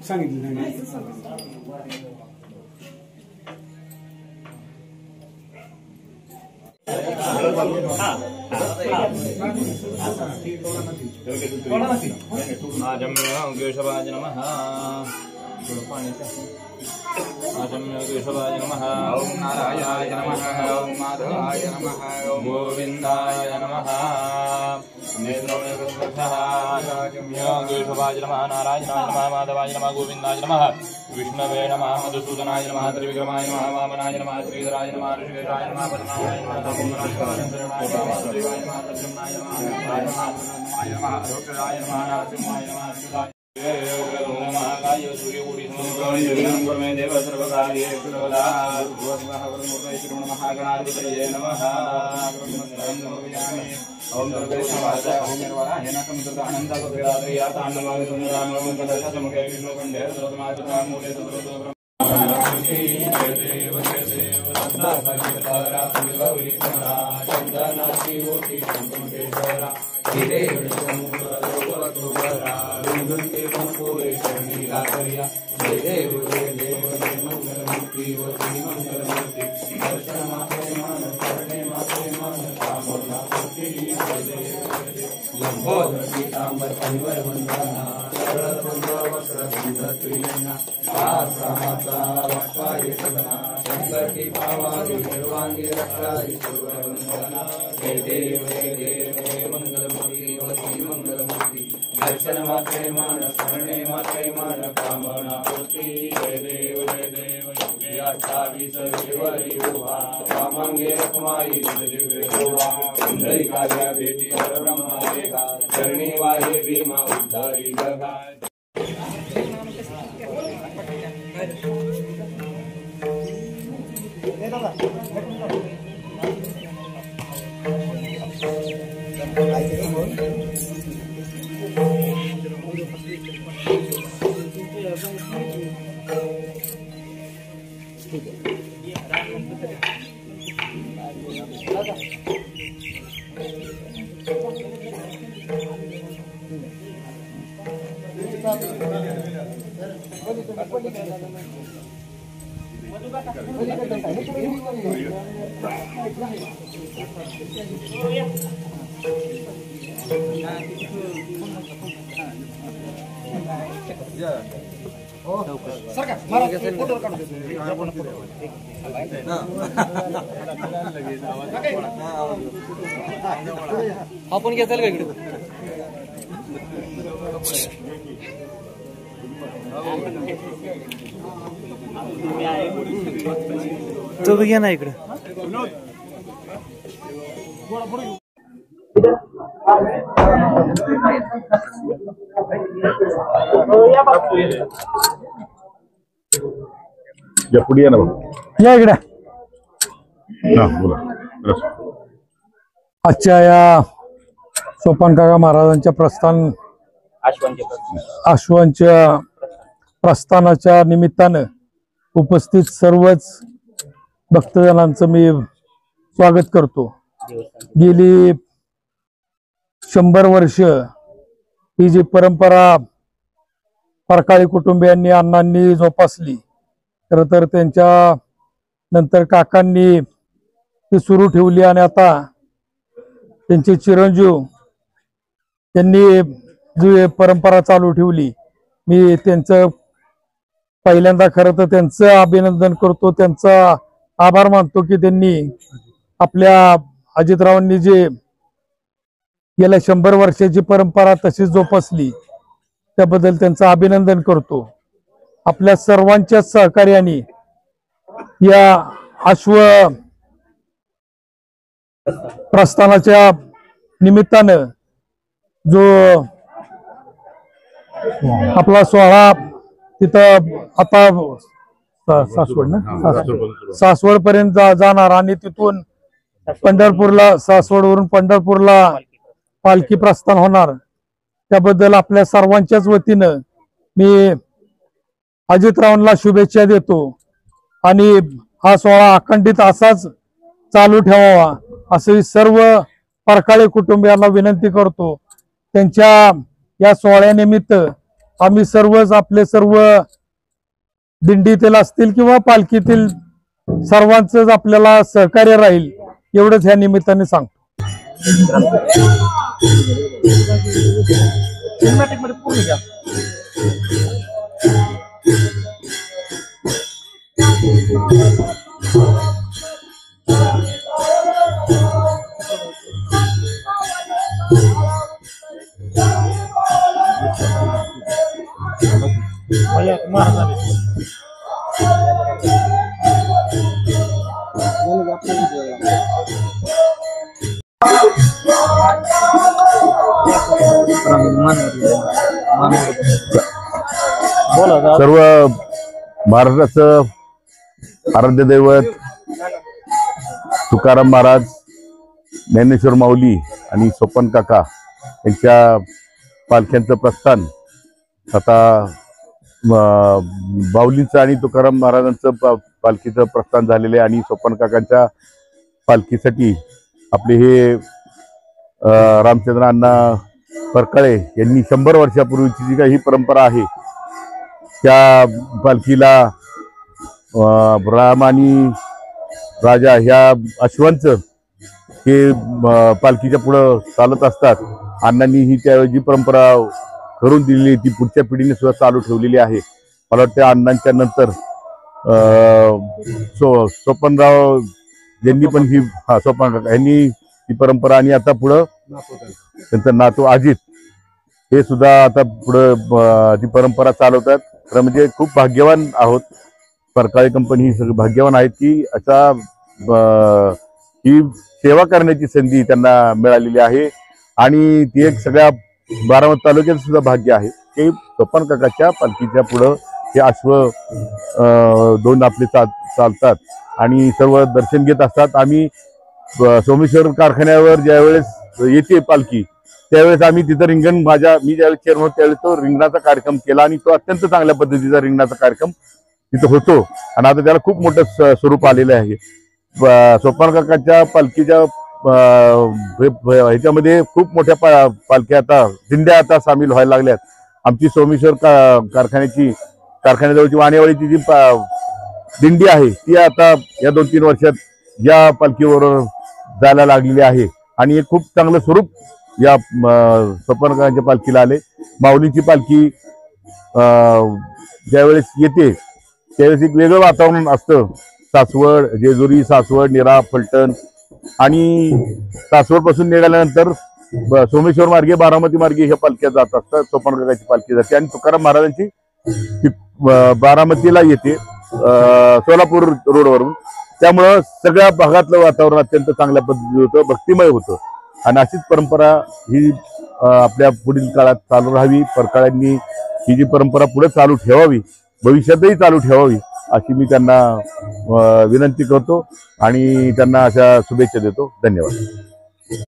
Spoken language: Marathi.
सांगितलं नाही. केशवाय नमः केशवाय नमः ओम नारायणाय नमः ओम माधवाय नमः ओम गोविंदाय नमः केशवाय नमः नारायणाय नमः माधवाय नमः गोविंदाय नमः विष्णवे नमः मधुसूदनाय नमः त्रिविक्रमाय नमः वामनाय नमः श्रीधराय नमः ऋषिकेशाय नमः पद्माय नमः रोक्षराय नमः नारसिंहाय नमः महाकाय सूर्यकोटि समप्रभे देव सर्वकार्येषु सर्वदा महागणाधिपतये नमः ओम दुर्गेशवाचा ओम निर्वाणाय नमः सदानंद भगवत्या तांडवाय सुंदराम दशमुखे विष्णुकंडे सर्वमात्रा मूले सर्वतो दर्शन मात्रे मान स्मरणे मात्रे मान कामना पूर्ति जय देव योग्याचारी सर्वेवरी हुआ कामांगे रखमाई दिव्य हुआ कुंडली कार्या भेटी ब्रह्मा देगा चरणी वाहे भीमा उद्धारी जगा आपण घेताल का इकडे तो घ्या ना इकडे पुढे ना या इकडे बोला. आजच्या या सोपान काका महाराजांच्या प्रस्थान आश्वांच्या प्रस्थानाच्या निमित्तानं उपस्थित सर्वच भक्तजनांचं मी स्वागत करतो. गेली 100 वर्ष ही जी परंपरा परकाळी कुटुंबियांनी अण्णांनी जोपासली, खरं तर त्यांच्या नंतर काकांनी ती सुरू ठेवली आणि आता त्यांचे चिरंजीव त्यांनी जी परंपरा चालू ठेवली. मी त्यांचं पहिल्यांदा खरं तर त्यांचं अभिनंदन करतो, त्यांचा आभार मानतो की त्यांनी आपल्या अजितरावांनी जे गेल्या 100 वर्षाची परंपरा तशीच जोपासली, त्याबद्दल त्यांचं अभिनंदन करतो. आपल्या सर्वांच्या सहकार्याने या अश्व प्रस्थानाच्या निमित्तानं जो आपला सोहळा तिथं आता सासवड ना सासवड पर्यंत जाणार आणि तिथून पंढरपूरला, सासवडवरून पंढरपूरला पालखी प्रस्थान होणार, त्याबद्दल आपल्या सर्वांच्याच वतीनं मी अजितरावांना शुभेच्छा देतो आणि हा सोहळा अखंडित असाच चालू ठेवावा असे सर्व परकाळे कुटुंबियांना विनंती करतो. त्यांच्या या सोहळ्यानिमित्त आम्ही सर्वच आपले सर्व दिंडीतील असतील किंवा पालखीतील सर्वांचंच आपल्याला सहकार्य राहील एवढंच ह्या निमित्ताने सांगतो. सर्व महाराष्ट्राचं आराध्य दैवत तुकाराम महाराज, ज्ञानेश्वर माऊली आणि सोपन काका यांच्या पालख्यांचं प्रस्थान आता माऊलींचं आणि तुकाराम महाराजांचं पालखीचं प्रस्थान झालेलं आहे. आणि सोपन काकांच्या पालखीसाठी आपले हे रामचंद्र अण्णा परकाळे यांनी 100 वर्षापूर्वीची जी काही ही परंपरा आहे त्या पालखीला राम आणि राजा ह्या अश्वांचं हे पालखीच्या पुढं चालत असतात. अण्णांनी ही त्या जी परंपरा करून दिलेली ती पुढच्या पिढीने सुद्धा चालू ठेवलेली आहे. मला वाटतं अण्णांच्या नंतर सोपनराव यांनी पण ही सोपन काका यांनी ही परंपरा आणि आता पुढं त्यांचा नातू अजित हे सुद्धा आता पुढं ती परंपरा चालवतात. खरं म्हणजे खूप भाग्यवान आहोत. परकाळे कंपनी ही सगळी भाग्यवान आहेत की असा ही सेवा करण्याची संधी त्यांना मिळालेली आहे. आणि ती एक सगळ्या बारामती तालुक्यात सुद्धा भाग्य आहे की सोपन काकाच्या पालखीच्या पुढं हे अश्व दोन आपले चालतात आणि सर्व दर्शन घेत असतात. आम्ही सोमेश्वर कारखान्यावर ज्यावेळेस येते पालखी त्यावेळेस आम्ही तिथं रिंगण मी ज्यावेळेस चेअरमन होतो त्यावेळेस तो रिंगणाचा कार्यक्रम केला आणि तो अत्यंत चांगल्या पद्धतीचा रिंगणाचा कार्यक्रम तिथं होतो. आणि आता त्याला खूप मोठं स्वरूप आलेलं आहे. सोपन काकाच्या पालखीच्या ह्याच्यामध्ये खूप मोठ्या पालख्या आता दिंड्या आता सामील व्हायला लागल्यात. आमची सोमेश्वर कारखान्याजवळची वाणेवाडीची जी दिंडी आहे ती आता या 2-3 वर्षात या पालखीवर जायला लागलेली आहे. आणि एक खूप चांगलं स्वरूप या सोपन काकाच्या पालखीला आले. माऊलीची पालखी ज्यावेळेस येते त्यावेळेस एक वेगळं वातावरण असतं. सासवड, जेजुरी, सासवड, निरा, फलटण आणि सासवड पासून निघाल्यानंतर सोमेश्वर मार्गे बारामती मार्गे ह्या पालख्या जात असतात. सोपन काकाची पालखी जाते आणि तुकाराम महाराजांची बारामतीला येते सोलापूर रोडवरून. त्यामुळं सगळ्या भागातलं वातावरण अत्यंत चांगल्या पद्धतीने होतं, भक्तिमय होतं. आणि अशीच परंपरा ही आपल्या पुढील काळात चालू राहावी. परकाळ्यांनी ही जी परंपरा पुढे चालू ठेवावी, भविष्यातही चालू ठेवावी अशी मी त्यांना विनंती करतो आणि त्यांना अशा शुभेच्छा देतो. धन्यवाद.